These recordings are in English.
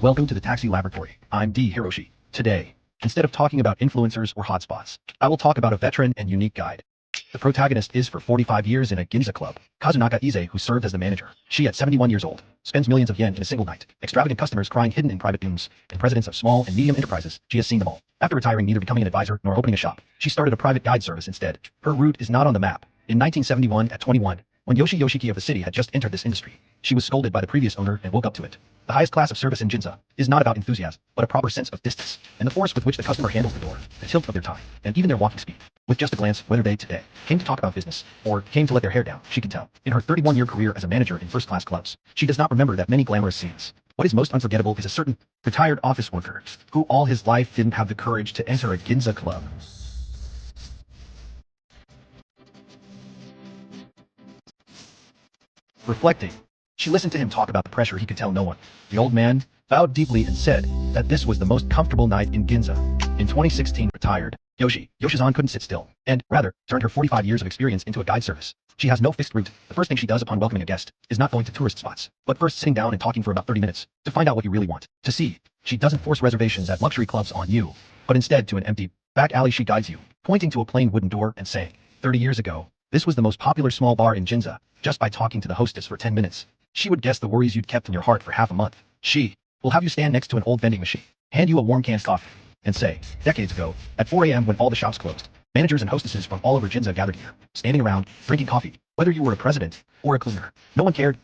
Welcome to the Taxi Laboratory. I'm D. Hiroshi. Today, instead of talking about influencers or hotspots, I will talk about a veteran and unique guide. The protagonist is for 45 years in a Ginza club, Kazunaka Ize, who served as the manager. She, at 71 years old, spends millions of yen in a single night. Extravagant customers crying hidden in private rooms, and presidents of small and medium enterprises, she has seen them all. After retiring, neither becoming an advisor nor opening a shop, she started a private guide service instead. Her route is not on the map. In 1971, at 21, when Yoshiki of the city had just entered this industry, she was scolded by the previous owner and woke up to it. The highest class of service in Ginza is not about enthusiasm, but a proper sense of distance, and the force with which the customer handles the door, the tilt of their tie, and even their walking speed. With just a glance, whether they today came to talk about business, or came to let their hair down, she could tell. In her 31-year career as a manager in first-class clubs, she does not remember that many glamorous scenes. What is most unforgettable is a certain retired office worker, who all his life didn't have the courage to enter a Ginza club. Reflecting, she listened to him talk about the pressure he could tell no one. The old man bowed deeply and said that this was the most comfortable night in Ginza. In 2016, retired, Yoshizan couldn't sit still, and, rather, turned her 45 years of experience into a guide service. She has no fixed route. The first thing she does upon welcoming a guest is not going to tourist spots, but first sitting down and talking for about 30 minutes to find out what you really want to see. She doesn't force reservations at luxury clubs on you, but instead to an empty back alley she guides you, pointing to a plain wooden door and saying, 30 years ago, this was the most popular small bar in Ginza. Just by talking to the hostess for 10 minutes, she would guess the worries you'd kept in your heart for half a month. She will have you stand next to an old vending machine, hand you a warm canned coffee, and say, decades ago, at 4 a.m. when all the shops closed, managers and hostesses from all over Ginza gathered here, standing around, drinking coffee. Whether you were a president or a cleaner, no one cared.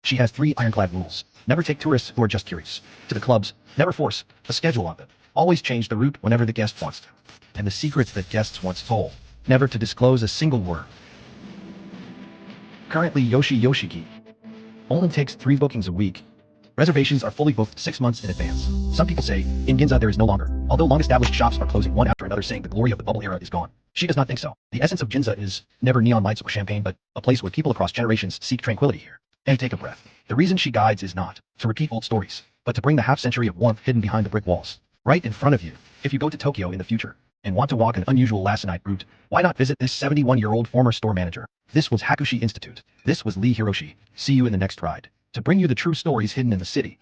She has 3 ironclad rules. Never take tourists who are just curious to the clubs. Never force a schedule on them. Always change the route whenever the guest wants to. And the secrets that guests once told. Never to disclose a single word. Currently, Yoshiki only takes 3 bookings a week. Reservations are fully booked 6 months in advance. Some people say, in Ginza there is no longer, although long-established shops are closing one after another, saying the glory of the bubble era is gone. She does not think so. The essence of Ginza is never neon lights or champagne, but a place where people across generations seek tranquility here and take a breath. The reason she guides is not to repeat old stories, but to bring the half-century of warmth hidden behind the brick walls, right in front of you. If you go to Tokyo in the future and want to walk an unusual last night route, why not visit this 71-year-old former store manager? This was Hakushi Institute. This was Lee Hiroshi. See you in the next ride, to bring you the true stories hidden in the city.